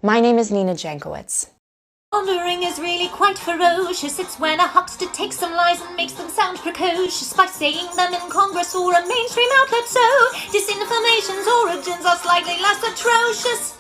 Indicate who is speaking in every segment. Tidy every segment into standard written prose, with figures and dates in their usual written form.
Speaker 1: My name is Nina Jankowicz.
Speaker 2: Pondering is really quite ferocious. It's when a huckster takes some lies and makes them sound precocious by saying them in Congress or a mainstream outlet. So disinformation's origins are slightly less atrocious.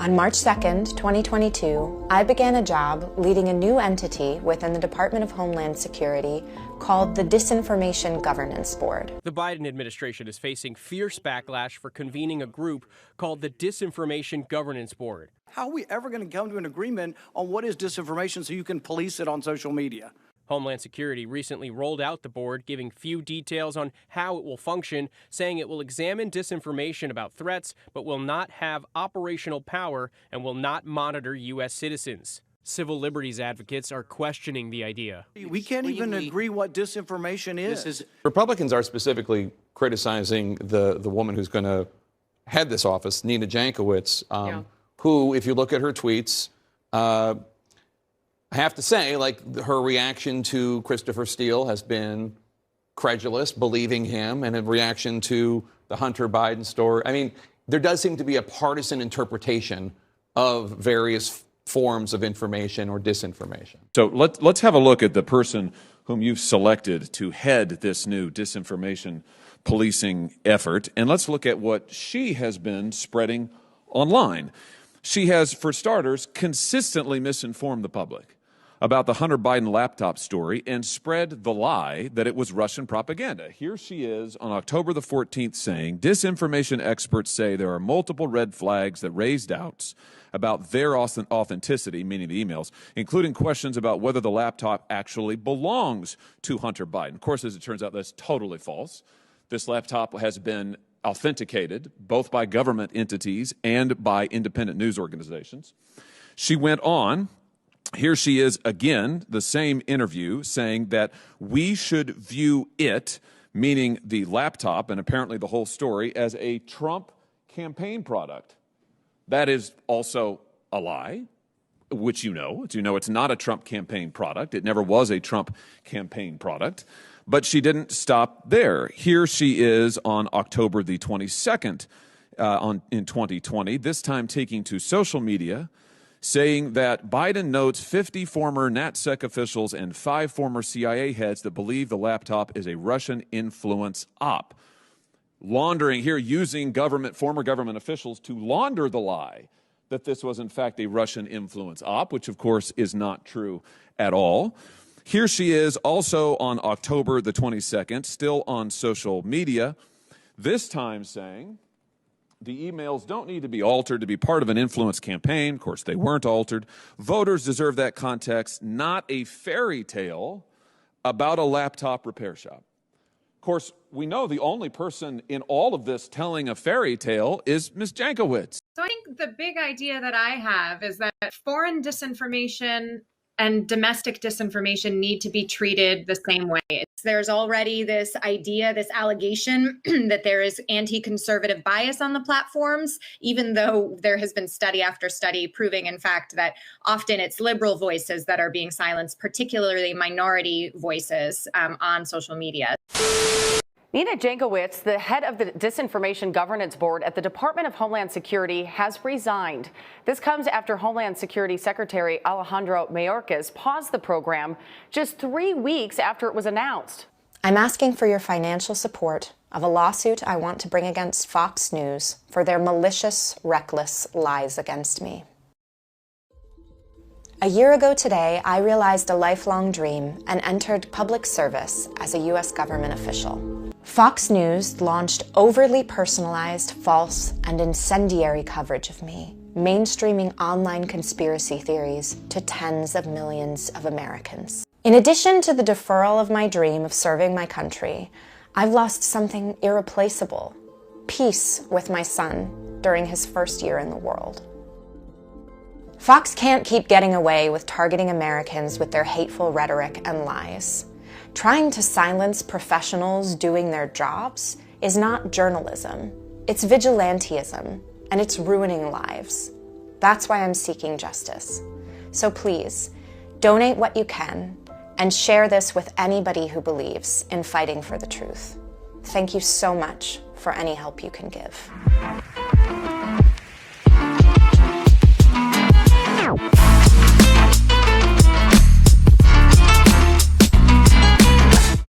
Speaker 1: On March 2nd, 2022, I began a job leading a new entity within the Department of Homeland Security called the Disinformation Governance Board.
Speaker 3: The Biden administration is facing fierce backlash for convening a group called the Disinformation Governance Board.
Speaker 4: How are we ever going to come to an agreement on what is disinformation so you can police it on social media?
Speaker 3: Homeland Security recently rolled out the board, giving few details on how it will function, saying it will examine disinformation about threats, but will not have operational power and will not monitor U.S. citizens. Civil liberties advocates are questioning the idea.
Speaker 4: We can't even agree what disinformation is.
Speaker 5: Republicans are specifically criticizing the woman who's going to head this office, Nina Jankowicz, who, if you look at her tweets, I have to say, like, her reaction to Christopher Steele has been credulous, believing him, and a reaction to the Hunter Biden story. I mean, there does seem to be a partisan interpretation of various forms of information or disinformation.
Speaker 6: So let's have a look at the person whom you've selected to head this new disinformation policing effort, and let's look at what she has been spreading online. She has, for starters, consistently misinformed the public about the Hunter Biden laptop story and spread the lie that it was Russian propaganda. Here she is on October the 14th saying, disinformation experts say there are multiple red flags that raise doubts about their authenticity, meaning the emails, including questions about whether the laptop actually belongs to Hunter Biden. Of course, as it turns out, that's totally false. This laptop has been authenticated both by government entities and by independent news organizations. She went on. Here she is again, the same interview, saying that we should view it, meaning the laptop and apparently the whole story, as a Trump campaign product. That is also a lie, which you know. It's not a Trump campaign product. It never was a Trump campaign product. But she didn't stop there. Here she is on October the 22nd in 2020, this time taking to social media, saying that Biden notes 50 former NatSec officials and 5 former CIA heads that believe the laptop is a Russian influence op. Laundering here, using former government officials to launder the lie that this was in fact a Russian influence op, which of course is not true at all. Here she is also on October the 22nd, still on social media, this time saying the emails don't need to be altered to be part of an influence campaign. Of course, they weren't altered. Voters deserve that context, not a fairy tale about a laptop repair shop. Of course, we know the only person in all of this telling a fairy tale is Ms. Jankowicz.
Speaker 7: So I think the big idea that I have is that foreign disinformation and domestic disinformation need to be treated the same way. There's already this idea, this allegation that there is anti-conservative bias on the platforms, even though there has been study after study proving, in fact, that often it's liberal voices that are being silenced, particularly minority voices on social media.
Speaker 8: Nina Jankowicz, the head of the Disinformation Governance Board at the Department of Homeland Security, has resigned. This comes after Homeland Security Secretary Alejandro Mayorkas paused the program just 3 weeks after it was announced.
Speaker 1: I'm asking for your financial support of a lawsuit I want to bring against Fox News for their malicious, reckless lies against me. A year ago today, I realized a lifelong dream and entered public service as a U.S. government official. Fox News launched overly personalized, false, and incendiary coverage of me, mainstreaming online conspiracy theories to tens of millions of Americans. In addition to the deferral of my dream of serving my country, I've lost something irreplaceable: peace with my son during his first year in the world. Fox can't keep getting away with targeting Americans with their hateful rhetoric and lies. Trying to silence professionals doing their jobs is not journalism. It's vigilantism, and it's ruining lives. That's why I'm seeking justice. So please, donate what you can and share this with anybody who believes in fighting for the truth. Thank you so much for any help you can give.